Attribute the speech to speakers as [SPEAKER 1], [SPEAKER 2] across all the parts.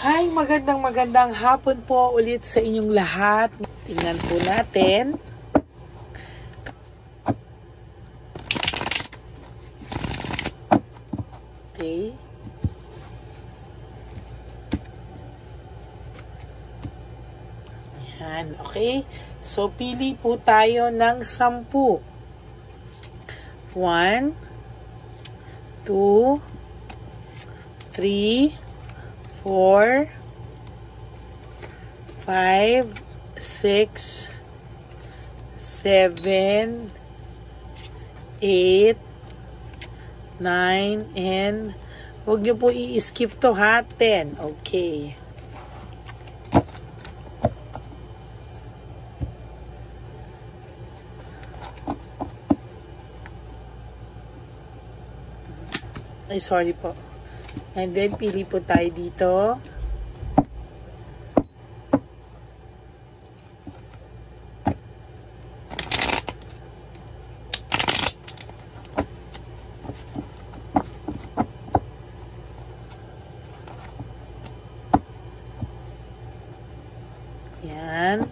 [SPEAKER 1] Hi, magandang hapon po ulit sa inyong lahat. Tingnan po natin. Okay. Yan, okay. So, pili po tayo ng 10. 1, 2, 3, 4, 5, 6, 7, 8, 9, and huwag nyo po i-skip to ha, 10. Okay. Ay, sorry po. And then, pili po tayo dito. Yan.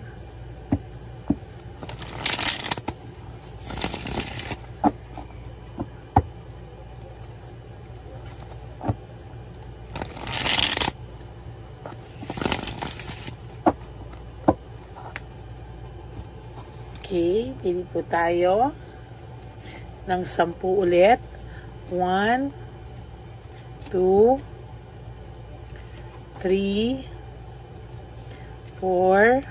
[SPEAKER 1] Okay, pili po tayo ng 10 ulit. 1, 2, 3, 4,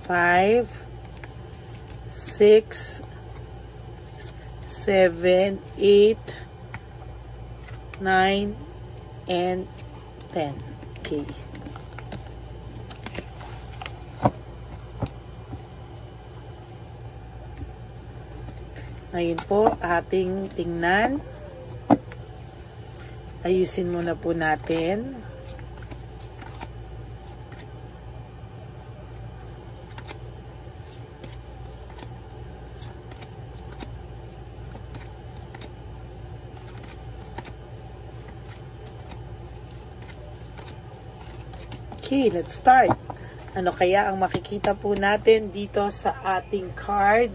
[SPEAKER 1] 5, 6, 7, 8, 9, and 10. Okay. Ngayon po, ating tingnan. Ayusin muna po natin. Okay, let's start. Ano kaya ang makikita po natin dito sa ating card?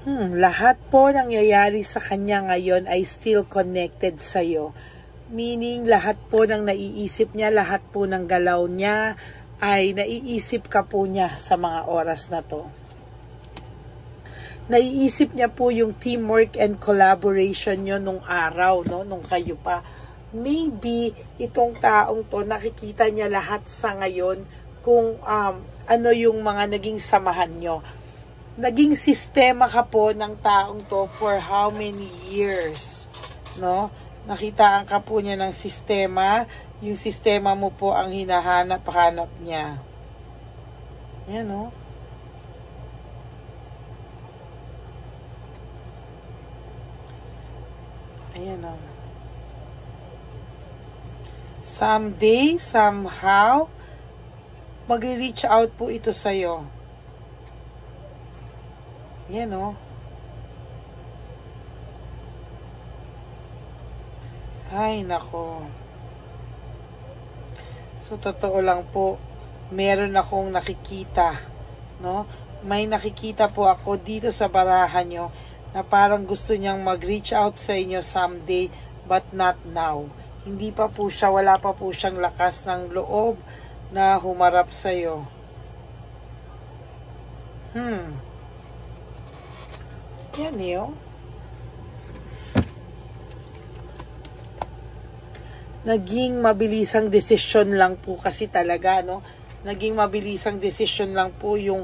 [SPEAKER 1] Lahat po nangyayari sa kanya ngayon ay still connected sa'yo. Meaning, lahat po ng naiisip niya, lahat po ng galaw niya, ay naiisip ka po niya sa mga oras na to. Naiisip niya po yung teamwork and collaboration nyo nung araw, no? Nung kayo pa. Maybe, itong taong to, nakikita niya lahat sa ngayon kung ano yung mga naging samahan nyo. Naging sistema ka po ng taong to for how many years, no? Nakitaan ka po niya ng sistema, yung sistema mo po ang hinahanap-hanap niya. Yan, no? Ayan, no? Someday, somehow, mag-reach out po ito sa'yo. Yan, o. Ay, nako. So, totoo lang po, meron akong nakikita, no? May nakikita po ako dito sa barahan nyo na parang gusto niyang mag-reach out sa inyo someday, but not now. Hindi pa po siya, wala pa po siyang lakas ng loob na humarap sa'yo. Yan yun. Naging mabilisang desisyon lang po kasi talaga, no? Naging mabilisang desisyon lang po yung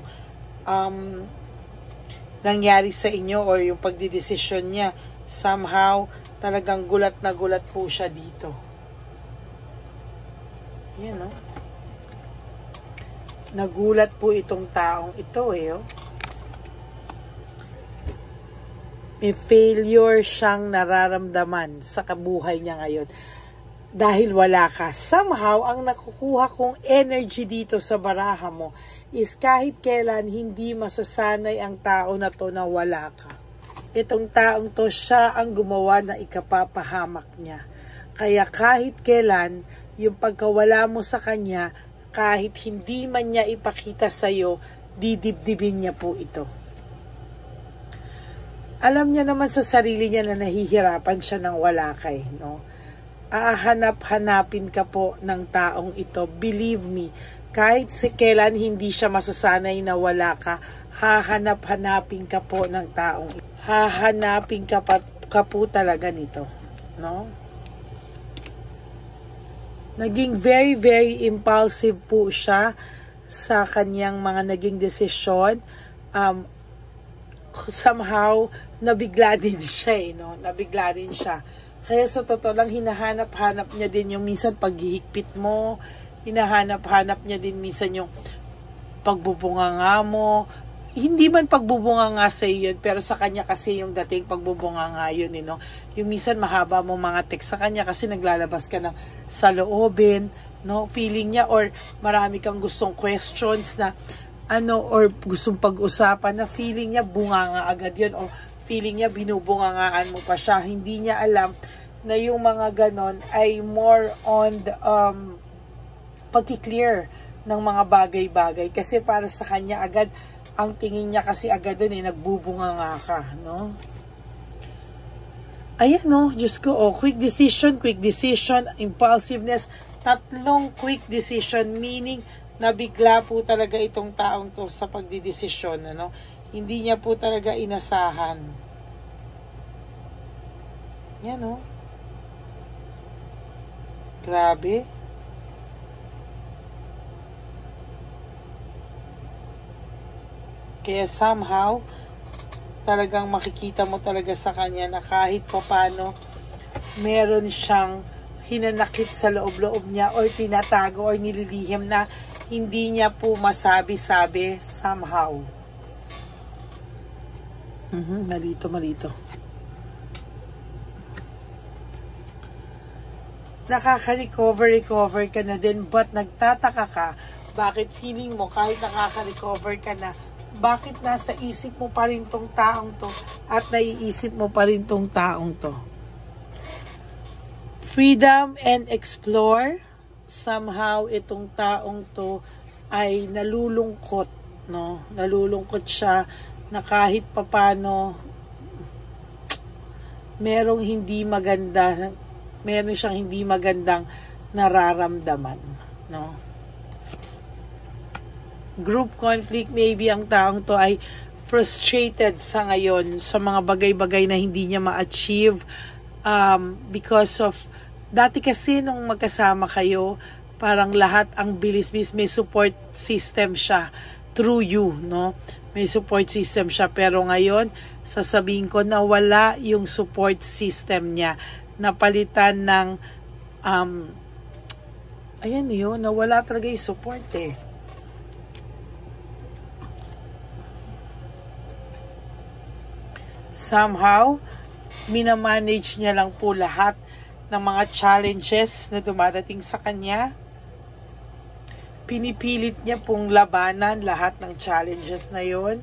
[SPEAKER 1] nangyari sa inyo or yung pagdidesisyon niya. Somehow, talagang gulat na gulat po siya dito. Yan, no? Nagulat po itong taong ito, eh, oh. May failure siyang nararamdaman sa kabuhay niya ngayon. Dahil wala ka. Somehow, ang nakukuha kong energy dito sa baraha mo is kahit kailan hindi masasanay ang tao na to na wala ka. Itong taong to, siya ang gumawa na ikapapahamak niya. Kaya kahit kailan, yung pagkawala mo sa kanya, kahit hindi man niya ipakita sa'yo, didibdibin niya po ito. Alam niya naman sa sarili niya na nahihirapan siya ng wala kay, no? Hahanap-hanapin ka po ng taong ito. Believe me, kahit kailan hindi siya masasanay na wala ka, hahanap-hanapin ka po ng taong ito. Hahanapin ka po talaga nito, no? Naging very, very impulsive po siya sa kanyang mga naging desisyon. Somehow, nabigla din siya, no? Nabigla din siya. Kaya sa totoo lang, hinahanap-hanap niya din yung minsan paghihigpit mo, hinahanap-hanap niya din minsan yung pagbubunganga mo. Hindi man pagbubunga nga sa iyo yun, pero sa kanya kasi yung dating pagbubunga nga yun, no? Yung minsan mahaba mo mga text sa kanya kasi naglalabas ka ng saloobin, no? Feeling niya or marami kang gustong questions na or gustong pag-usapan na feeling niya bunga nga agad yun or feeling niya binubungangaan mo pa siya. Hindi niya alam na yung mga ganon ay more on the pagki-clear ng mga bagay-bagay kasi para sa kanya agad ang tingin niya kasi agad dun nagbubunga nga ka, no? Ayan, no? Diyos ko, quick decision, impulsiveness, 3 quick decision, meaning nabigla po talaga itong taong to sa pagdidesisyon, ano? Hindi niya po talaga inasahan. Yan, no? Grabe. Kaya somehow, talagang makikita mo talaga sa kanya na kahit paano, meron siyang hinanakit sa loob-loob niya or tinatago or nililihim na hindi niya po masabi-sabi somehow. Malito. Nakaka-recover ka na din but nagtataka ka bakit feeling mo kahit nakaka-recover ka na bakit nasa isip mo pa rin tong taong to at naiisip mo pa rin tong taong to. Freedom and explore. Somehow itong taong to ay nalulungkot, no? Nalulungkot siya na kahit papano meron siyang hindi magandang nararamdaman, no? Group conflict, maybe ang taong to ay frustrated sa ngayon sa mga bagay-bagay na hindi niya ma-achieve because of dati kasi nung magkasama kayo parang lahat ang bilis-bilis may support system siya through you, no? May support system siya pero ngayon sasabihin ko na wala yung support system niya, napalitan ng ayan yun, nawala talaga yung support Somehow, minamanage niya lang po lahat ng mga challenges na dumadating sa kanya. Pinipilit niya pong labanan lahat ng challenges na yon.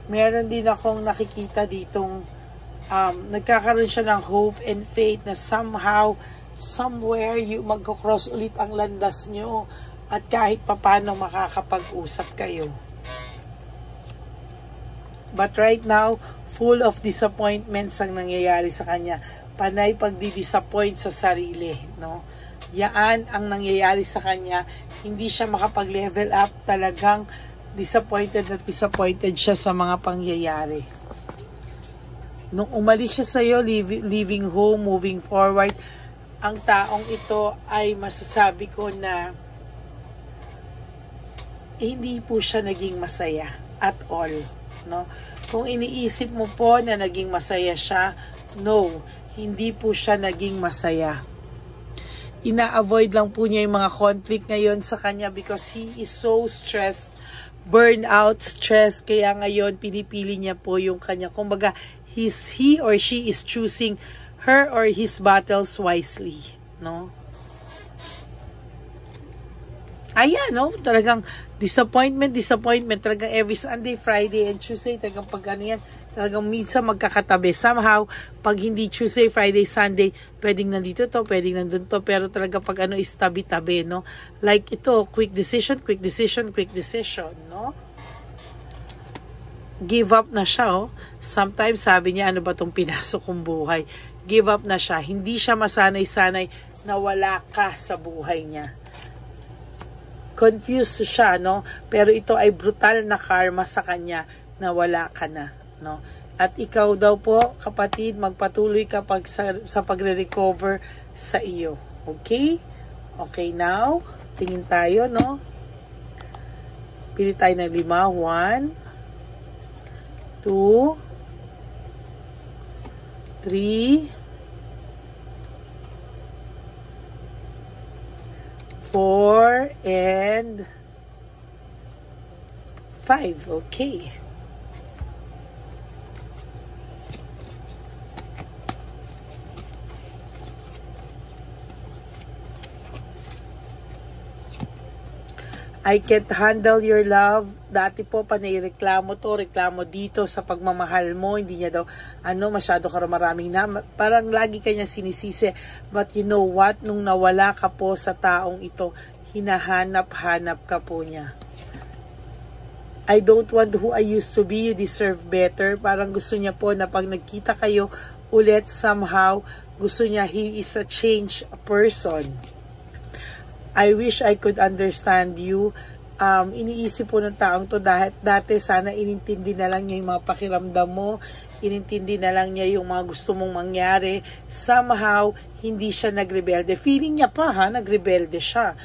[SPEAKER 1] Meron din akong nakikita ditong nagkakaroon siya ng hope and faith na somehow, somewhere, magkakross ulit ang landas nyo at kahit papano makakapag-usap kayo. But right now, full of disappointments ang nangyayari sa kanya. Panay pagdi-disappoint sa sarili, no? Yaan ang nangyayari sa kanya. Hindi siya makapag-level up. Talagang disappointed siya sa mga pangyayari. Nung umalis siya sa'yo, leaving home, moving forward, ang taong ito ay masasabi ko na hindi po siya naging masaya at all, no? Kung iniisip mo po na naging masaya siya, no, hindi po siya naging masaya. Ina-avoid lang po niya yung mga conflict ngayon sa kanya because he is so stressed, burnout, stress, kaya ngayon pinipili niya po yung kanya. Kumbaga, he or she is choosing her or his battles wisely, no? Ayan, no? Talagang disappointment. Talagang every Sunday, Friday, and Tuesday, talagang pag ano yan, talagang minsan magkakatabi. Somehow, pag hindi Tuesday, Friday, Sunday, pwedeng nandito to, pwedeng nandun to, pero talaga pag ano is tabi-tabi, no? Like ito, quick decision, no? Give up na siya, oh. Sometimes sabi niya, ano ba tong pinasok kong buhay? Give up na siya. Hindi siya masanay-sanay na wala ka sa buhay niya. Confused siya, no? Pero ito ay brutal na karma sa kanya na wala ka na, no? At ikaw daw po, kapatid, magpatuloy ka sa pagre-recover sa iyo. Okay? Okay, now, tingin tayo, no? Pili tayo ng 5. 1, 2, 3, 4, and 5. Okay. I can't handle your love. Dati po, reklamo dito sa pagmamahal mo. Hindi niya daw, masyado ka maraming na. Parang lagi kanya sinisisi. But you know what? Nung nawala ka po sa taong ito, hinahanap-hanap ka po niya. I don't want who I used to be. You deserve better. Parang gusto niya po na pag nagkita kayo ulit somehow, gusto niya he is a changed person. I wish I could understand you. Iniisip po ng taong to dati sana inintindi na lang niya yung mga pakiramdam mo, inintindi na lang niya yung mga gusto mong mangyari. Somehow, hindi siya nagrebelde. Feeling niya pa nagrebelde siya.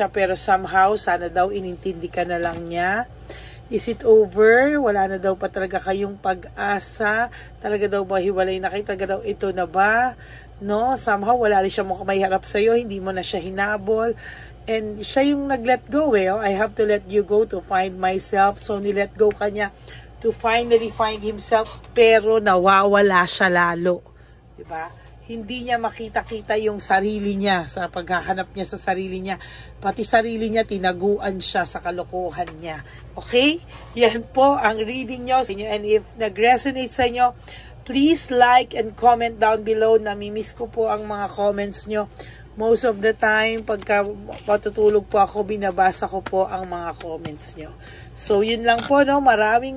[SPEAKER 1] Pero somehow, sana daw inintindi ka na lang niya. Is it over? Wala na daw pa talaga kayong pag-asa? Talaga daw ba hiwalay na kayo? Talaga daw ito na ba? No, somehow wala rin siya may harap sa'yo, hindi mo na siya hinabol. And siya yung nag-let go Oh, I have to let you go to find myself. So, ni-let go ka niya to finally find himself. Pero nawawala siya lalo. Diba? Hindi niya makita-kita yung sarili niya sa paghahanap niya sa sarili niya. Pati sarili niya, tinaguan siya sa kalokohan niya. Okay? Yan po ang reading niyo. And if nag-resonate sa inyo, please like and comment down below. Namimiss ko po ang mga comments nyo. Most of the time, pagka patutulog po ako, binabasa ko po ang mga comments nyo. So, yun lang po, no? Maraming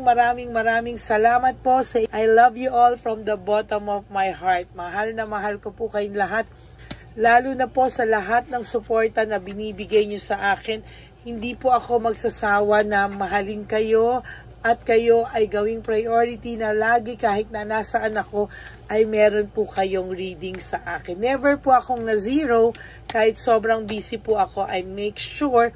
[SPEAKER 1] salamat po. I love you all from the bottom of my heart. Mahal na mahal ko po kayong lahat. Lalo na po sa lahat ng suporta na binibigay nyo sa akin. Hindi po ako magsasawa na mahalin kayo at kayo ay gawing priority na lagi kahit na nasaan ako ay meron po kayong reading sa akin. Never po akong na-zero kahit sobrang busy po ako. I make sure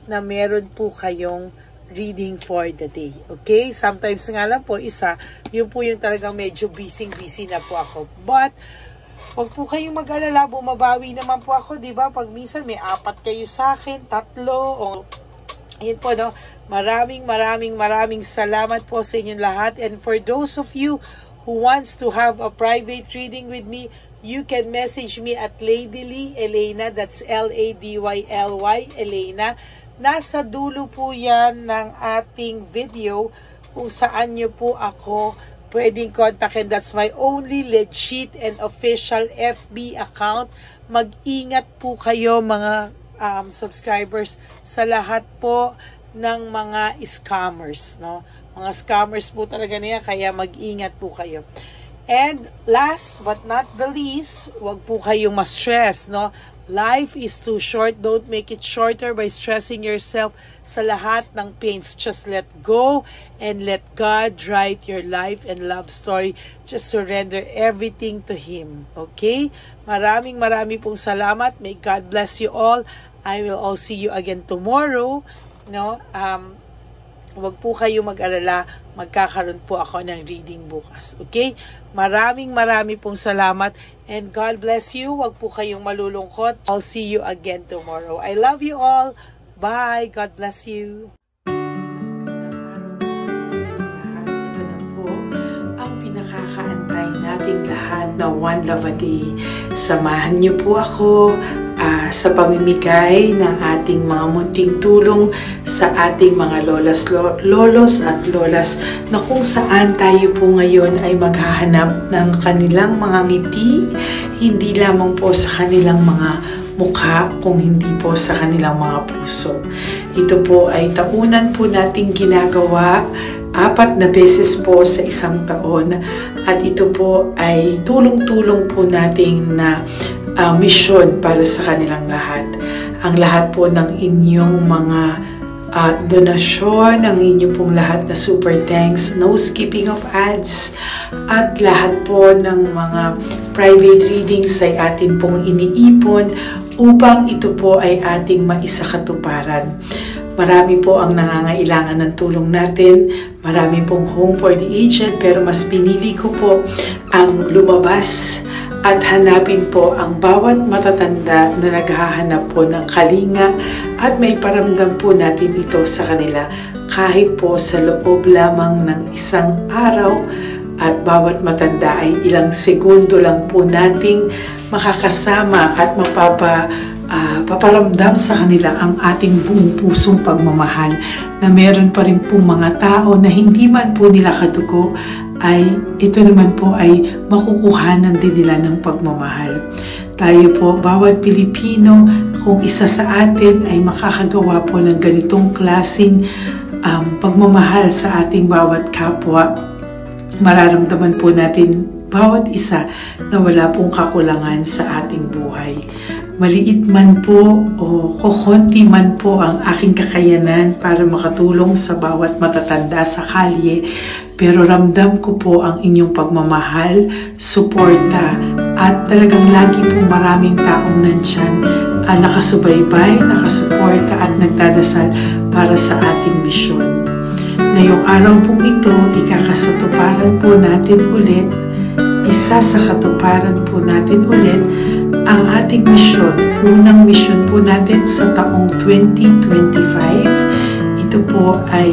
[SPEAKER 1] na meron po kayong reading for the day. Okay? Sometimes nga lang po yun po yung talagang medyo busy na po ako. But huwag po kayong mag-alala, bumabawi naman po ako, di ba? Pag minsan may 4 kayo sa akin, 3 o yun po, no? Maraming salamat po sa inyong lahat. And for those of you who wants to have a private reading with me, you can message me at Ladyly Elena. That's Ladyly Elena. Nasa dulo po yan ng ating video kung saan nyo po ako pwedeng kontakin. That's my only legit and official FB account. Mag-ingat po kayo mga subscribers sa lahat po ng mga scammers, no? Mga scammers po talaga niya, kaya mag-ingat po kayo. And last but not the least, wag po kayong ma-stress, no? Life is too short. Don't make it shorter by stressing yourself sa lahat ng pains. Just let go and let God write your life and love story. Just surrender everything to Him. Okay? Marami pong salamat. May God bless you all. I will all see you again tomorrow. No? Huwag po kayo mag-alala. Magkakaroon po ako ng reading bukas. Okay? Marami pong salamat. And God bless you. Huwag po kayong malulungkot. I'll see you again tomorrow. I love you all. Bye. God bless you. Ito na po ang pinakakaantay nating lahat na One Love a Day. Samahan niyo po ako sa pamimigay ng ating mga munting tulong sa ating mga lolos at lolas, na kung saan tayo po ngayon ay maghahanap ng kanilang mga ngiti, hindi lamang po sa kanilang mga mukha, kung hindi po sa kanilang mga puso. Ito po ay taunan po nating ginagawa 4 na beses po sa isang taon, at ito po ay tulong-tulong po nating na misyon para sa kanilang lahat. Ang lahat po ng inyong mga donasyon, ang inyong pong lahat na super thanks, no skipping of ads, at lahat po ng mga private readings ay atin pong iniipon upang ito po ay ating maisakatuparan. Marami po ang nangangailangan ng tulong natin. Marami pong home for the aged, pero mas pinili ko po ang lumabas at hanapin po ang bawat matatanda na naghahanap po ng kalinga, at may paramdam po natin ito sa kanila kahit po sa loob lamang ng isang araw, at bawat matanda ay ilang segundo lang po nating makakasama at paparamdam sa kanila ang ating buong pusong pagmamahal, na meron pa rin pong mga tao na hindi man po nila kadugo, ay ito naman po ay makukuhanan din nila ng pagmamahal. Tayo po, bawat Pilipino, kung isa sa atin ay makakagawa po ng ganitong klaseng pagmamahal sa ating bawat kapwa, mararamdaman po natin bawat isa na wala pong kakulangan sa ating buhay. Maliit man po o kokonti man po ang aking kakayanan para makatulong sa bawat matatanda sa kalye, pero ramdam ko po ang inyong pagmamahal, suporta, at talagang lagi po maraming taong nandyan, nakasubaybay, nakasuporta at nagdadasal para sa ating misyon. Ngayong araw pong ito, ikakasatuparan po natin ulit, isasakatuparan po natin ulit ang ating misyon. Unang misyon po natin sa taong 2025. Ito po ay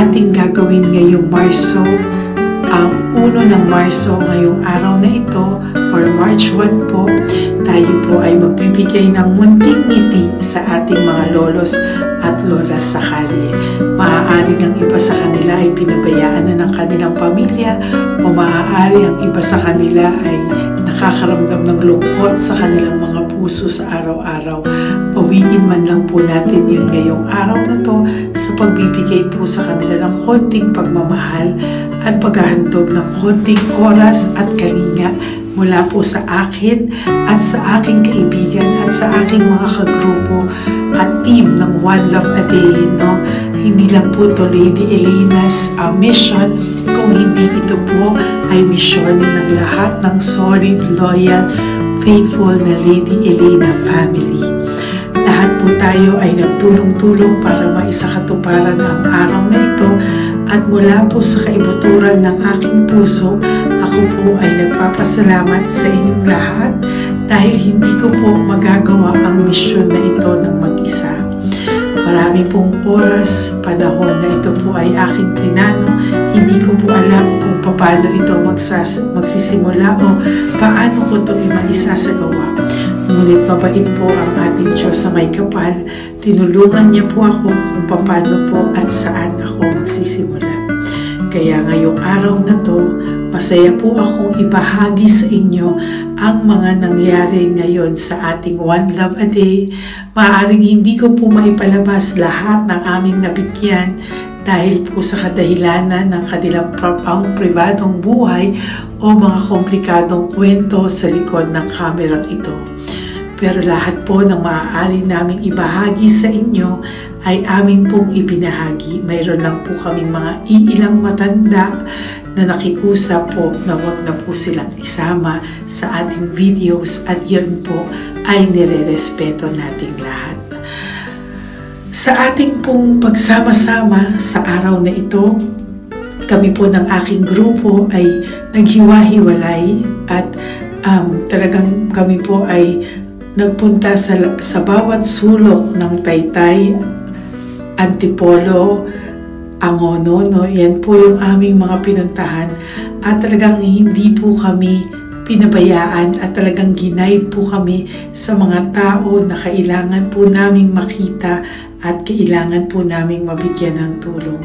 [SPEAKER 1] ating gagawin ngayong Marso, ang 1 ng Marso, ngayong araw na ito, or March 1 po. Tayo po ay magbibigay ng munting ngiti sa ating mga lolos at lolas sa kalye. Maaari ang iba sa kanila ay pinabayaan na ng kanilang pamilya, o maaari ang iba sa kanila ay nakakaramdam ng lungkot sa kanilang mga puso sa araw-araw. Pawiin man lang po natin yun ngayong araw na to sa pagbibigay po sa kanila ng konting pagmamahal at paghahandog ng konting oras at kalinga mula po sa akin at sa aking kaibigan at sa aking mga kagrupo at team ng One Love a Day. No? Hindi lang po to Lady Elena's mission, kung hindi ito po ay misyon ng lahat ng solid, loyal, faithful na Lady Elena family. Lahat po tayo ay nagtulong-tulong para maisakatuparan ang araw na ito, at mula po sa kaibuturan ng aking puso, ako po ay nagpapasalamat sa inyong lahat dahil hindi ko po magagawa ang misyon na ito ng mag-isa. Marami pong oras, panahon na ito po ay aking plinano. Hindi ko po alam kung paano ito magsisimula o paano ko ito maisasagawa. Ngunit mabait po ang ating Diyos sa may kapal. Tinulungan niya po ako kung paano po at saan ako magsisimula. Kaya ngayong araw na to, masaya po akong ibahagi sa inyo ang mga nangyari ngayon sa ating One Love a Day. Maaaring hindi ko po maipalabas lahat ng aming nabigyan dahil po sa kadahilanan ng kanilang pribadong buhay o mga komplikadong kwento sa likod ng kamerang ito. Pero lahat po ng maaari naming ibahagi sa inyo ay amin pong ibinahagi. Mayroon lang po kaming mga iilang matanda na nakiusap po na wag na po silang isama sa ating videos, at yun po ay nire-respeto nating lahat. Sa ating pong pagsama-sama sa araw na ito, kami po ng aking grupo ay naghiwa-hiwalay, at talagang kami po ay nagpunta sa bawat sulok ng Taytay, Antipolo, Angono, no? Yan po yung aming mga pinuntahan, at talagang hindi po kami pinabayaan at talagang ginaid po kami sa mga tao na kailangan po naming makita at kailangan po naming mabigyan ng tulong.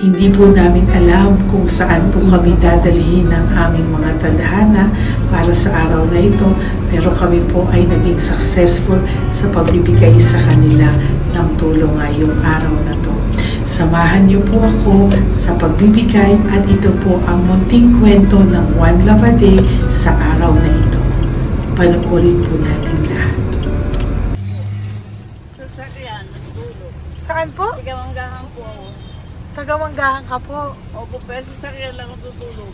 [SPEAKER 1] Hindi po namin alam kung saan po kami dadalhin ng aming mga tadhana para sa araw na ito, pero kami po ay naging successful sa pagbibigay sa kanila ng tulong ngayong araw na to. Samahan niyo po ako sa pagbibigay at ito po ang munting kwento ng One Love a Day sa araw na ito. Panoorin po natin lahat.
[SPEAKER 2] Sasakyan, dulo.
[SPEAKER 1] Saan po?
[SPEAKER 2] Tagamanggahan po ako.
[SPEAKER 1] Tagamanggahan ka po.
[SPEAKER 2] Opo, pero sasakyan lang ako tutulog.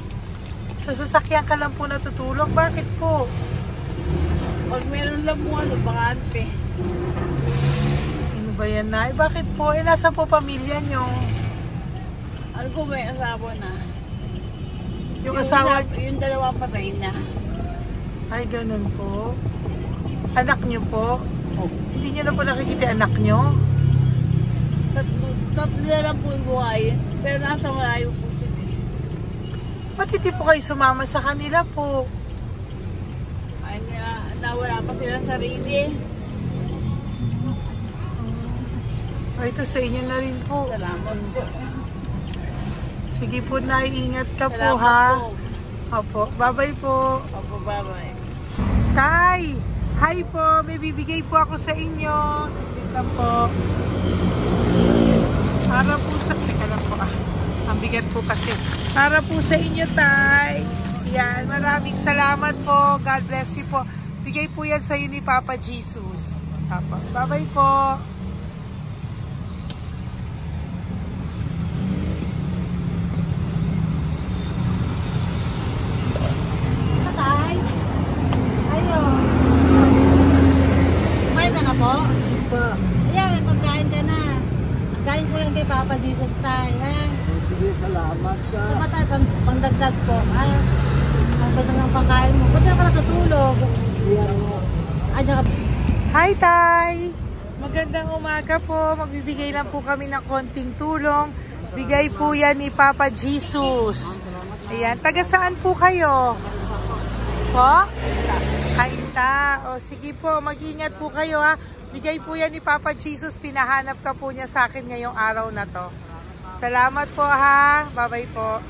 [SPEAKER 1] Sa sasakyan ka lang po natutulog? Bakit po?
[SPEAKER 2] Pag meron lang po bakante.
[SPEAKER 1] Ano ba yan, Nay? Bakit po? Nasa po pamilya nyo?
[SPEAKER 2] Ano po, may asawa na.
[SPEAKER 1] Yung asawa?
[SPEAKER 2] Yung dalawa patay na.
[SPEAKER 1] Ay, ganun po. Anak nyo po?
[SPEAKER 2] Opo.
[SPEAKER 1] Hindi nyo na po nakikita anak nyo?
[SPEAKER 2] Tatlo na lang po yung buhay. Pero nasa malayo po sila.
[SPEAKER 1] Ba't hindi po kayo sumama sa kanila po?
[SPEAKER 2] Ay, nawala pa sila sa sarili.
[SPEAKER 1] Ay, ito sa inyo na rin po.
[SPEAKER 2] Salamat po.
[SPEAKER 1] Sige po, Nay. Ingat ka po,
[SPEAKER 2] Salamat
[SPEAKER 1] ha?
[SPEAKER 2] po.
[SPEAKER 1] Opo. Bye-bye po.
[SPEAKER 2] Opo, bye-bye.
[SPEAKER 1] Tay! Hi po! May bibigay po ako sa inyo. Saglit lang po. Para po sa... Teka lang po, Ang bigat po kasi. Para po sa inyo, Tay. Yan. Maraming salamat po. God bless you po. Bigay po yan sa iyo ni Papa Jesus. Bye-bye po.
[SPEAKER 3] Tay? Ayo. Kumain ka na po?
[SPEAKER 2] Po.
[SPEAKER 3] Ayan, may pagkain ka na. Kain ko yan kay Papa Jesus, Tay. Ha?
[SPEAKER 2] Sige, salamat ka.
[SPEAKER 3] Tamatay, pangdagdag po. Ha? Pangdagdag ng pagkain mo. Ba't ka natutulog?
[SPEAKER 1] Hi, Tay! Magandang umaga po. Magbibigay lang po kami ng konting tulong. Bigay po yan ni Papa Jesus. Ayan. Taga saan po kayo? Po? Kainta. O sige po, mag-ingat po kayo, ha. Bigay po yan ni Papa Jesus. Pinahanap ka po niya sa akin ngayong araw na to. Salamat po, ha. Bye-bye po.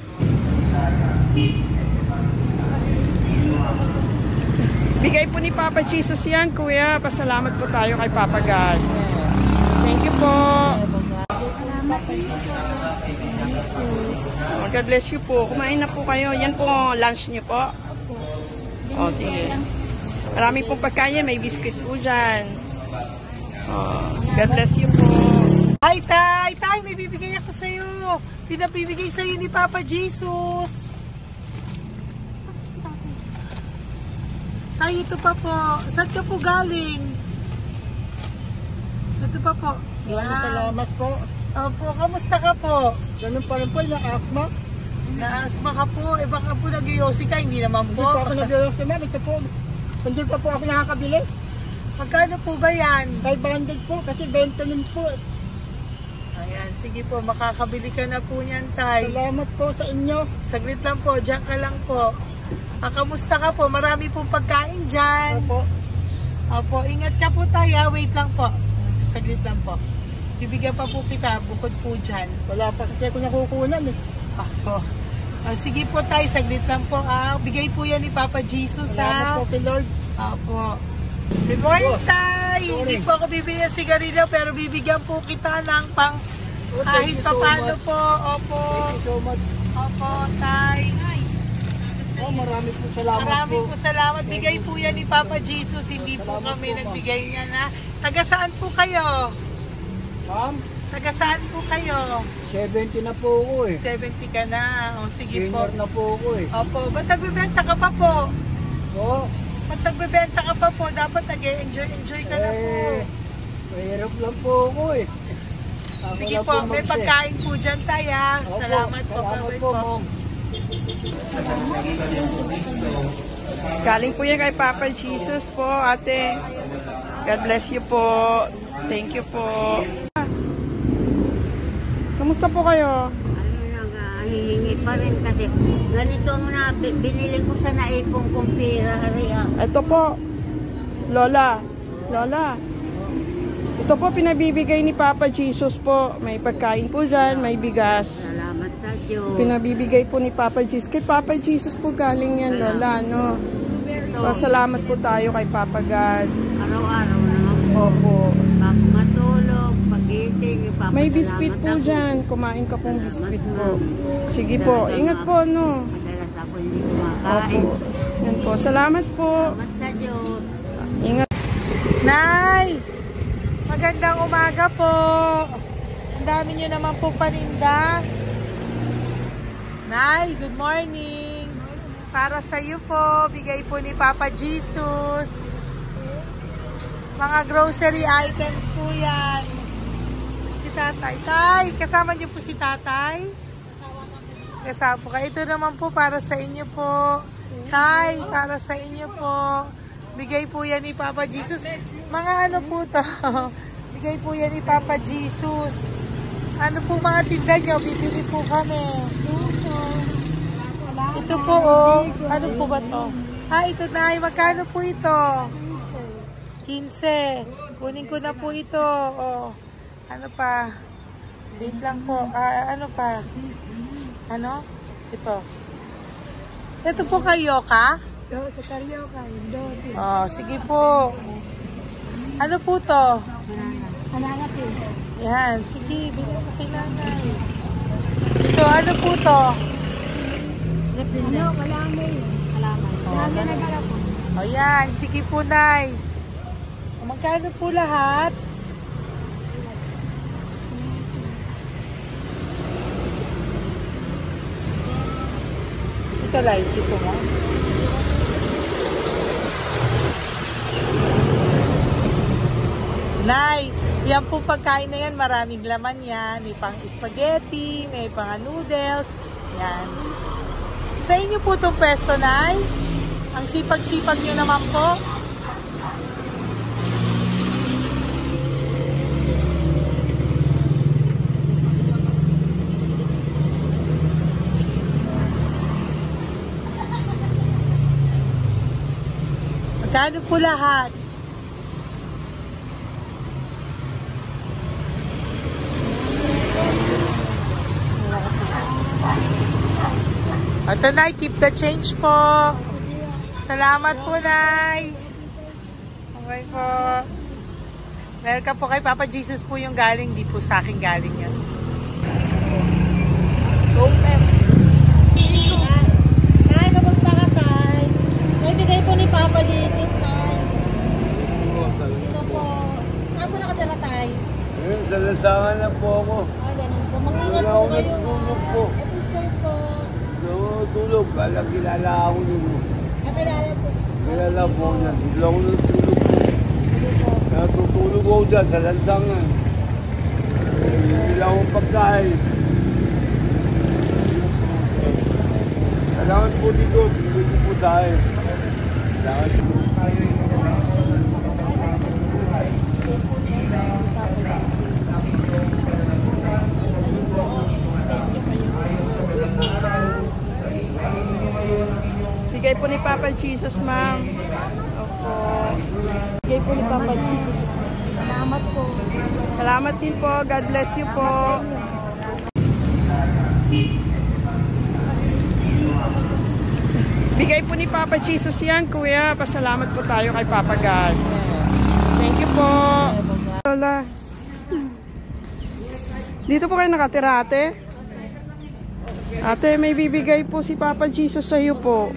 [SPEAKER 4] Bigay po ni Papa Jesus yan, Kuya. Pasalamat po tayo kay Papa God. Thank you po. Oh, God bless you po. Kumain na po kayo. Yan po, lunch niyo po. Oh, sige. Marami pong pagkain. May biscuit po dyan. Oh, God bless you po.
[SPEAKER 1] Hi, Tay! Tay, may bibigay ako sa'yo. Pinabibigay sa'yo ni Papa Jesus. Tay, ito pa po. Saan ka po galing? Ito pa po.
[SPEAKER 2] Salamat po.
[SPEAKER 1] Opo, kamusta ka po?
[SPEAKER 2] Ganun pa rin po, naka-asma.
[SPEAKER 1] Naasma ka po. Eh baka po nag-yosi ka, hindi naman
[SPEAKER 2] Hindi
[SPEAKER 1] po.
[SPEAKER 2] po ako nag-ios naman. Ito po. Hindi pa po ako nakakabili.
[SPEAKER 1] Magkano po ba yan?
[SPEAKER 2] 500 po kasi 20 din po.
[SPEAKER 1] Ayan, sige po, makakabili ka na po niyan, Tay.
[SPEAKER 2] Salamat po sa inyo.
[SPEAKER 1] Saglit lang po, dyan ka lang po. Kamusta ka po? Marami pong pagkain dyan.
[SPEAKER 2] Opo.
[SPEAKER 1] Opo, ingat ka po, Tay, ha? Wait lang po. Saglit lang po. Bibigyan pa po kita, bukod po dyan.
[SPEAKER 2] Wala pa kasi ako nakukunan eh.
[SPEAKER 1] Opo. Sige po, Tay, saglit lang po. Bigay po yan ni Papa Jesus,
[SPEAKER 2] Salamat
[SPEAKER 1] ha?
[SPEAKER 2] po kay Lord.
[SPEAKER 1] Opo. Good morning, Tay! Hindi po ako bibigyan ng sigarilyo, pero bibigyan po kita ng pang kahit pa paano po. Opo.
[SPEAKER 2] Thank you so much.
[SPEAKER 1] Opo, Tay.
[SPEAKER 2] Oh, marami po salamat
[SPEAKER 1] Maraming
[SPEAKER 2] po.
[SPEAKER 1] po salamat. Bigay po yan ni Papa Jesus. Hindi po
[SPEAKER 2] Salamat
[SPEAKER 1] kami
[SPEAKER 2] po, ma'am.
[SPEAKER 1] nagbigay niya na. Taga saan po kayo?
[SPEAKER 2] Ma'am,
[SPEAKER 1] Taga saan po kayo?
[SPEAKER 2] 70 na po ako eh.
[SPEAKER 1] 70 ka na. O sige po.
[SPEAKER 2] Senior na po ako eh.
[SPEAKER 1] Opo. Ba't nagbibenta ka pa po?
[SPEAKER 2] Oo.
[SPEAKER 1] Ba't nagbibenta ka pa po? Dapat nag-enjoy ka na po.
[SPEAKER 2] Mahirap lang po ako eh. Ako
[SPEAKER 1] Sige
[SPEAKER 2] lang
[SPEAKER 1] po. May
[SPEAKER 2] mag-isa.
[SPEAKER 1] pagkain po dyan tayo.
[SPEAKER 2] Opo,
[SPEAKER 1] Salamat po.
[SPEAKER 2] Salamat
[SPEAKER 1] Bye-bye
[SPEAKER 2] po,
[SPEAKER 1] po.
[SPEAKER 2] ma'am.
[SPEAKER 4] Galing po yan kay Papa Jesus po, ate. God bless you po. Thank you po. Kamusta po kayo?
[SPEAKER 3] hihingi pa rin kasi ganito ang binili ko sa naipong kong pera.
[SPEAKER 4] Ito po, Lola. Lola. Ito po pinabibigay ni Papa Jesus po. May pagkain po dyan, may bigas.
[SPEAKER 3] Salamat sa Diyos.
[SPEAKER 4] Pinabibigay po ni Papa Jesus. Kay Papa Jesus po galing yan, Lola, no? Salamat po tayo kay Papa God.
[SPEAKER 3] Araw-araw naman po.
[SPEAKER 4] Opo.
[SPEAKER 3] Bago matulog, pagising,
[SPEAKER 4] May biskwit po dyan. Kumain ka pong biskwit po. Sige po. Ingat po, no?
[SPEAKER 3] Madalas ako hindi kumakain.
[SPEAKER 4] Opo. Yan po. Salamat po.
[SPEAKER 3] Salamat sa Diyos.
[SPEAKER 4] Ingat.
[SPEAKER 1] Nay! Magandang umaga po. Ang dami nyo naman po paninda. Nay, good morning. Para sa iyo po, bigay po ni Papa Jesus. Mga grocery items po yan. Si Tatay. Tay, kasama niyo po si Tatay? Kasama po kayo. Ito naman po para sa inyo po. Tay, para sa inyo po. Bigay po yan ni Papa Jesus. Mga ano po to? Bigay po yan ni Papa Jesus. Ano po mga tinda nyo? Bibili po kami. Ito po oh. Ano po ba to? Ito na. Magkano po ito? 15. Kunin ko na po ito. Oh. Ano pa? Wait lang po. Ano pa? Ano? Ito. Ito po kayo ka?
[SPEAKER 3] Sa Carioca, doon.
[SPEAKER 1] Oh, sige po. Ano po to?
[SPEAKER 3] Hananap yun.
[SPEAKER 1] Yan, sige, bilhin ko kay nanay. Ito, ano po to?
[SPEAKER 3] Ano, kalamay. Kalamay. Kalamay na gala po.
[SPEAKER 1] O yan, sige po, nay. Magkano po lahat? Ito, Lice, gusto mo? Nay, yan po pagkain na yan, maraming laman yan. May pang spaghetti, may pang noodles. Yan. Sa inyo po itong pwesto, Nay? Ang sipag-sipag nyo naman po. Magkano po lahat? Ito, Nay, keep the change po. Salamat po, Nay. Okay po. Welcome po kay Papa Jesus po yung galing. Di po sa akin galing yan.
[SPEAKER 3] Tay, kamusta ka, Tay? Naibigay po ni Papa Jesus, Tay. Ito po. Saan po nakatira, Tay?
[SPEAKER 5] Sa lasangan na po ako.
[SPEAKER 3] Ganun po. Mag-ingat
[SPEAKER 5] Wala
[SPEAKER 3] po
[SPEAKER 5] ako
[SPEAKER 3] kayo.
[SPEAKER 5] natulog po.
[SPEAKER 3] Ito po.
[SPEAKER 5] Natulog. Kala kilala ako nun.
[SPEAKER 3] Nakilala po.
[SPEAKER 5] Kilala po niya. Hindi ako natulog po. Natutulog ako dyan sa lansangan. Hindi lang akong pagkain. Kailangan po dito. Dito po sa akin. Kailangan po.
[SPEAKER 4] Bigay po ni Papa Jesus, ma'am. Opo. Bigay po ni Papa Jesus.
[SPEAKER 3] Salamat po.
[SPEAKER 4] Salamat din po. God bless you po. Bigay po ni Papa Jesus yan, kuya. Pasalamat po tayo kay Papa God. Thank you po. Lola. Dito po kayo nakatira, ate? Ate, may bibigay po si Papa Jesus sa iyo po.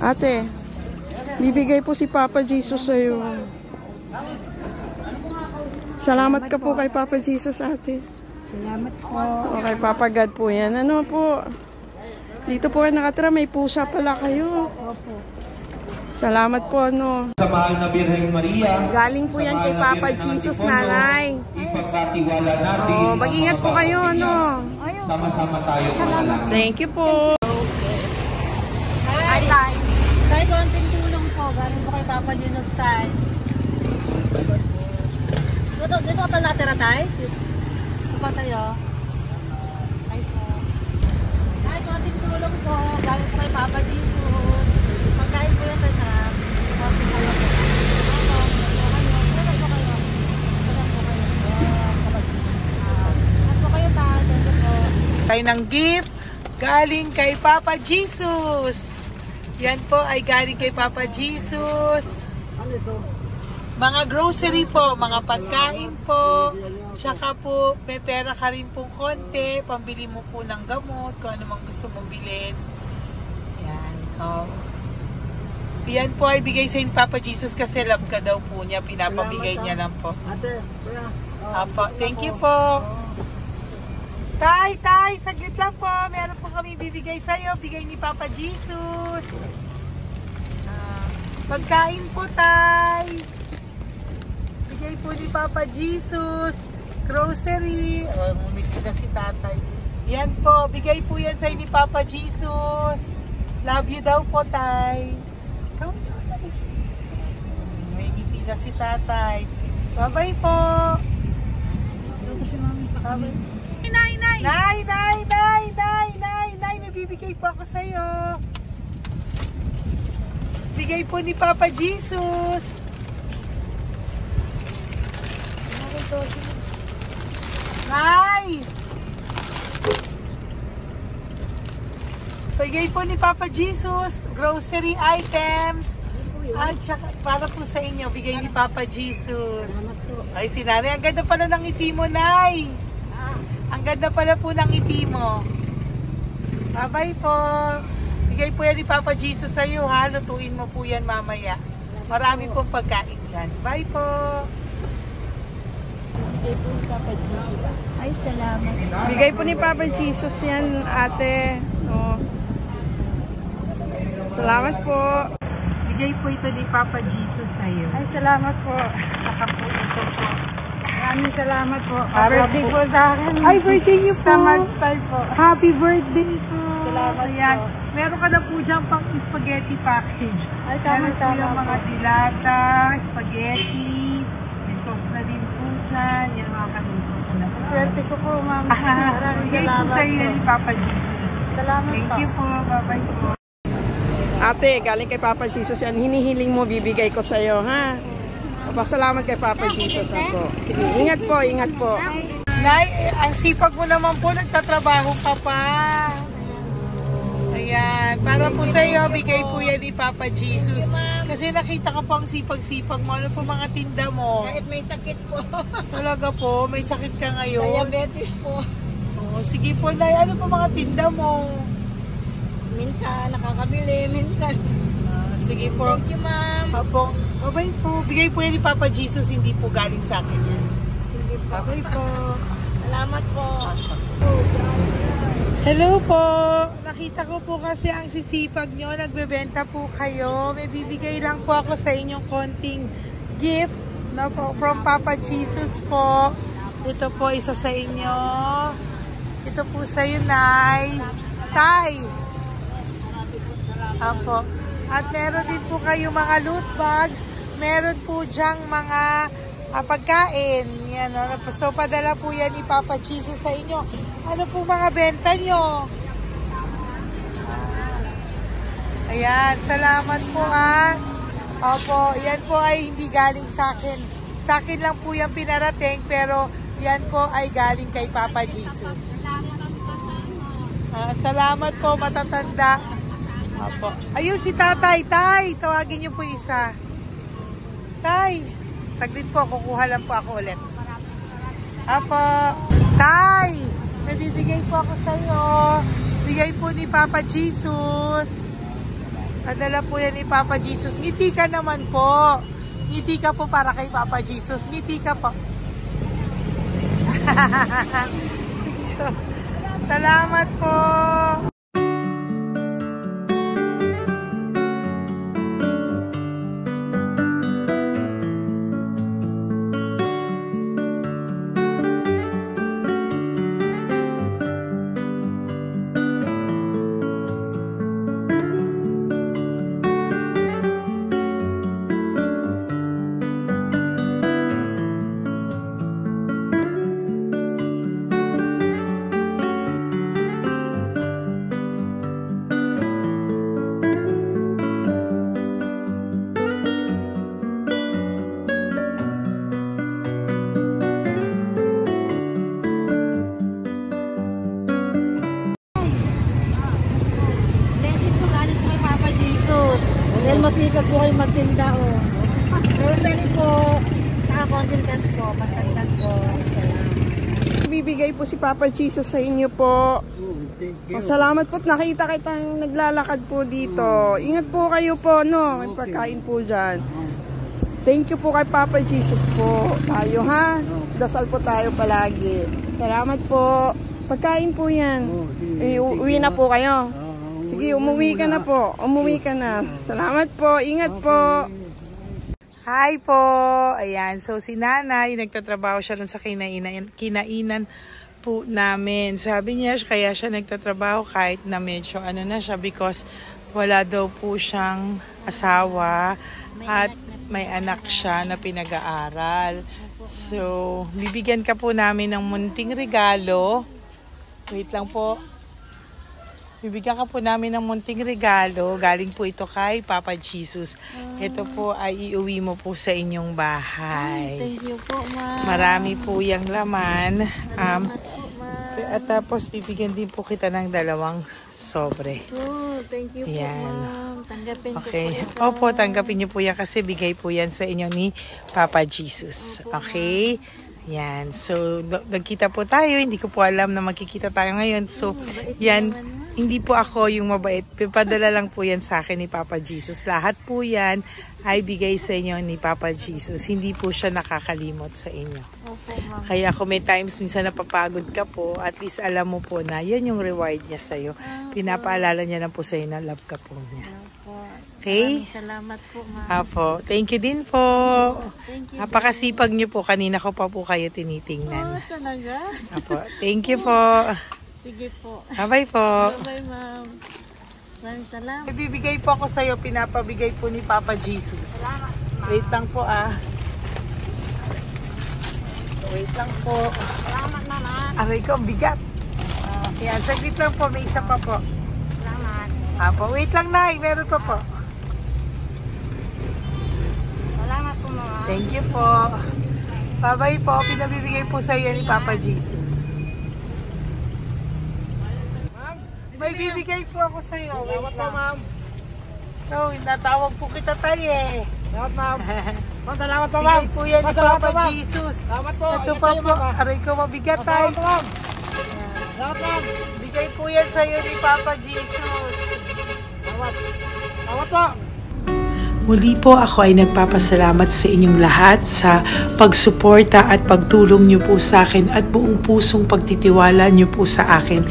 [SPEAKER 4] Ate, bibigay po si Papa Jesus sa iyo. Salamat ka po kay Papa Jesus, ate.
[SPEAKER 3] Salamat po.
[SPEAKER 4] O kay Papa God po yan. Ano po? Dito po kayo nakatira, may pusa pala kayo.
[SPEAKER 3] Opo.
[SPEAKER 4] Salamat po, ano.
[SPEAKER 6] Sa mahal na Birheng Maria.
[SPEAKER 4] Galing po yan kay Papa Jesus, nanay.
[SPEAKER 6] Ipagkatiwala natin.
[SPEAKER 4] Oh, mag-ingat po kayo, ano.
[SPEAKER 6] Sama-sama tayo manalangin.
[SPEAKER 4] Thank you po.
[SPEAKER 3] Hi, Tay. Tay, konting tulong po. Galing po kay Papa Jesus, Tay. Dito ka natira, Tay? Dito pa tayo. Ay po. tulong po. Galing po kay Papa dito. Pagkain po yan sa konti kayo.
[SPEAKER 1] Tayo ng gift galing kay Papa Jesus. Yan po ay galing kay Papa Jesus. Mga grocery po, mga pagkain po. Tsaka po, may pera ka rin pong konti. Pambili mo po ng gamot, kung ano mang gusto mong bilhin. Yan. Yan po ay bigay sa Papa Jesus kasi love ka daw po niya. Pinapabigay niya lang po.
[SPEAKER 2] Ate, kuya.
[SPEAKER 1] Apo, thank you po. Tay, saglit lang po. Meron po kami bibigay sa'yo. Bigay ni Papa Jesus. Pagkain po, Tay. Bigay po ni Papa Jesus. Grocery. Ngumiti na si Tatay. Yan po. Bigay po yan sa'yo ni Papa Jesus. Love you daw po, Tay. May ngiti na si Tatay. Bye-bye po. Bye-bye. Nay, may bibigay po ako sa'yo. Bigay po ni Papa Jesus. Nay! Bigay po ni Papa Jesus, grocery items. At saka, para po sa inyo, bigay ni Papa Jesus. Ay, si Nanay, ang ganda pala ng ngiti mo, Nay. Ang ganda pala po ng ngiti mo. Bye-bye po. Bigay po yan ni Papa Jesus sa iyo, ha? Lutuin mo po yan mamaya. Marami pong pagkain dyan. Bye po.
[SPEAKER 3] Bigay po ni Papa Jesus. Ay, salamat.
[SPEAKER 4] Bigay po ni Papa Jesus yan, ate. Oh. Salamat po.
[SPEAKER 1] Bigay po ito ni Papa Jesus sa iyo.
[SPEAKER 3] Ay, salamat po.
[SPEAKER 1] Saka po ito po.
[SPEAKER 3] Maraming salamat po.
[SPEAKER 1] Birthday po
[SPEAKER 3] sa akin.
[SPEAKER 1] Ay, birthday niyo po.
[SPEAKER 3] Sa March 5 po.
[SPEAKER 1] Happy birthday po.
[SPEAKER 3] Salamat
[SPEAKER 1] Ayan.
[SPEAKER 3] po.
[SPEAKER 1] Meron ka na po dyan pang spaghetti package.
[SPEAKER 3] Ay,
[SPEAKER 1] Meron po
[SPEAKER 3] tama-tama
[SPEAKER 1] yung mga
[SPEAKER 3] po.
[SPEAKER 1] dilata, spaghetti, may sauce na din po dyan. Yan mga kaluto ko na po.
[SPEAKER 3] Swerte ko po, ma'am. Maraming
[SPEAKER 1] Bigay po
[SPEAKER 3] salamat
[SPEAKER 1] sa iyo
[SPEAKER 3] po.
[SPEAKER 1] ni Papa Jesus.
[SPEAKER 3] Salamat
[SPEAKER 1] Thank
[SPEAKER 3] po.
[SPEAKER 1] you po. Bye-bye po.
[SPEAKER 4] Ate, galing kay Papa Jesus yan. Hinihiling mo, bibigay ko sa'yo, ha? Pasalamat kay Papa Jesus ako. Sige, ingat po, ingat po.
[SPEAKER 1] Nay, ang sipag mo naman po, nagtatrabaho ka pa. Ayan, para po sa iyo, bigay po yan ni Papa Jesus. Kasi nakita ka po ang sipag-sipag mo. Ano po mga tinda mo?
[SPEAKER 2] Kahit may sakit po.
[SPEAKER 1] Talaga po, may sakit ka ngayon.
[SPEAKER 2] Diabetes po.
[SPEAKER 1] Oh, sige po, Nay, ano po mga tinda mo?
[SPEAKER 2] Minsan nakakabili, minsan.
[SPEAKER 1] Sige po.
[SPEAKER 2] Thank you, ma'am.
[SPEAKER 1] Apo, bye po. Bigay po yan ni Papa Jesus, hindi po galing sa akin yan.
[SPEAKER 2] Sige po.
[SPEAKER 1] Bye po.
[SPEAKER 2] Salamat po.
[SPEAKER 1] Hello po. Nakita ko po kasi ang sisipag nyo. Nagbebenta po kayo. May bibigay lang po ako sa inyong konting gift, no, po, from Papa Jesus po. Ito po isa sa inyo. Ito po sa iyo, Nay. Tay. Apo. At meron din po kayo mga loot bags. Meron po dyang mga pagkain. Yan, so, padala po yan ni Papa Jesus sa inyo. Ano po mga benta nyo? Ayan, salamat po Opo, yan po ay hindi galing sa akin. Sa akin lang po yan pinarating, pero yan po ay galing kay Papa Jesus. Salamat po, matatanda. Opo. Ayun si Tatay. Tay, tawagin niyo po isa. Tay, saglit po, kukuha lang po ako ulit. Opo. Tay, may bibigay po ako sa iyo. Bigay po ni Papa Jesus. Padala po yan ni Papa Jesus. Ngiti ka naman po. Ngiti ka po para kay Papa Jesus. Ngiti ka po. Salamat po.
[SPEAKER 3] Dahil masikap po kayo magtinda, oh. Grocery po. Saka konting cash po. Pagtagdag po.
[SPEAKER 4] Bibigay po si Papa Jesus sa inyo po. Salamat po. Nakita kitang naglalakad po dito. Ingat po kayo po, no? May pagkain po dyan. Thank you po kay Papa Jesus po. Tayo, ha? Dasal po tayo palagi. Salamat po. Pagkain po yan. Uwi na po kayo. Sige, umuwi ka na po. Umuwi ka na. Salamat po. Ingat po.
[SPEAKER 1] Hi po! Ayan, so si nanay, nagtatrabaho siya dun sa kinainan po namin. Sabi niya, kaya siya nagtatrabaho kahit na medyo ano na siya because wala daw po siyang asawa at may anak siya na pinag-aaral. So, bibigyan ka po namin ng munting regalo. Wait lang po. Bibigyan ka po namin ng munting regalo. Galing po ito kay Papa Jesus. Ito po ay iuwi mo po sa inyong bahay.
[SPEAKER 3] Thank you po, ma'am.
[SPEAKER 1] Marami po yung laman. At tapos bibigyan din po kita ng 2 sobre.
[SPEAKER 3] Oh, thank you po, ma'am. Tanggapin ko
[SPEAKER 1] Okay.
[SPEAKER 3] po.
[SPEAKER 1] Opo, tanggapin niyo po yan kasi bigay po yan sa inyo ni Papa Jesus. Okay? Yan. So, nagkita po tayo. Hindi ko po alam na magkikita tayo ngayon. So, yan. Hindi po ako yung mabait. Padala lang po yan sa akin ni Papa Jesus. Lahat po yan ay bigay sa inyo ni Papa Jesus. Hindi po siya nakakalimot sa inyo. Kaya kung may times minsan napapagod ka po, at least alam mo po na yan yung reward niya sa'yo. Pinapaalala niya lang po sa'yo na love ka po niya. Okay?
[SPEAKER 3] Salamat po, ma'am.
[SPEAKER 1] Apo. Thank you din po. Napakasipag niyo po. Kanina ko pa po kayo tinitingnan.
[SPEAKER 3] Talaga?
[SPEAKER 1] Apo. Thank you po.
[SPEAKER 3] Sige po.
[SPEAKER 1] Bye-bye po.
[SPEAKER 3] Bye, ma'am. Maraming salamat.
[SPEAKER 1] Ibibigay po ako sa'yo, pinapabigay po ni Papa Jesus.
[SPEAKER 3] Salamat, ma'am.
[SPEAKER 1] Wait lang po Wait lang po.
[SPEAKER 3] Salamat, ma'am.
[SPEAKER 1] Aray ko, ang bigat. Yan, saglit lang po, may isa pa po.
[SPEAKER 3] Salamat.
[SPEAKER 1] Apo, wait lang na, meron pa po.
[SPEAKER 3] Salamat po, ma'am.
[SPEAKER 1] Thank you po. Bye-bye po, pinabibigay po sa'yo ni Papa Jesus. May bibigay po ako sa'yo. Salamat po, ma'am. No, natawag po kita tayo eh.
[SPEAKER 2] Salamat, ma'am. Ma'am, salamat po, ma'am.
[SPEAKER 1] Bigay po yan ni Papa Jesus.
[SPEAKER 2] Salamat po.
[SPEAKER 1] Ito pa po. Aray ko, mabigat tayo.
[SPEAKER 2] Salamat po, ma'am. Salamat, ma'am.
[SPEAKER 1] Bigay po yan sa'yo ni Papa Jesus.
[SPEAKER 2] Salamat. Salamat po.
[SPEAKER 1] Muli po ako ay nagpapasalamat sa inyong lahat sa pagsuporta at pagtulong niyo po sa akin at buong pusong pagtitiwala niyo po sa akin.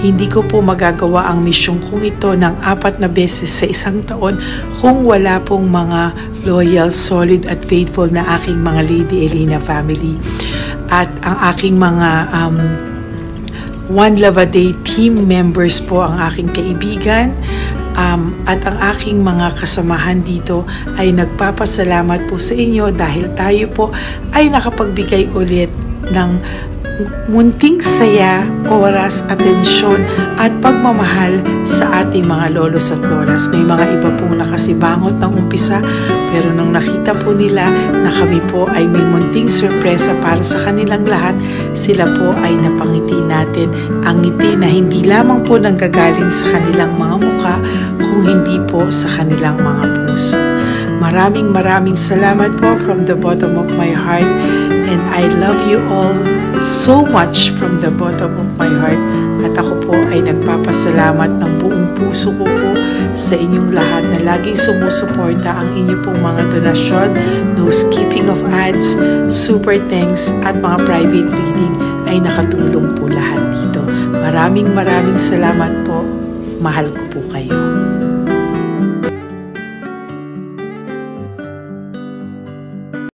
[SPEAKER 1] Hindi ko po magagawa ang misyong kong ito ng 4 na beses sa isang taon kung wala pong mga loyal, solid at faithful na aking mga Lady Elena family. At ang aking mga One Love a Day team members po, ang aking kaibigan, at ang aking mga kasamahan dito ay nagpapasalamat po sa inyo dahil tayo po ay nakapagbigay ulit ng munting saya, oras, atensyon at pagmamahal sa ating mga lolos at lolas. May mga iba pong nakasibangot ng umpisa, pero nung nakita po nila na kami po ay may munting sorpresa para sa kanilang lahat, sila po ay napangiti natin. Ang ngiti na hindi lamang po nanggagaling sa kanilang mga mukha, kung hindi po sa kanilang mga puso. Maraming salamat po from the bottom of my heart, and I love you all so much from the bottom of my heart. At ako po ay nagpapasalamat ng buong puso ko po sa inyong lahat na laging sumusuporta. Ang inyo pong mga donasyon, no skipping of ads, super thanks at mga private reading ay nakatulong po lahat dito. Maraming salamat po. Mahal ko po kayo.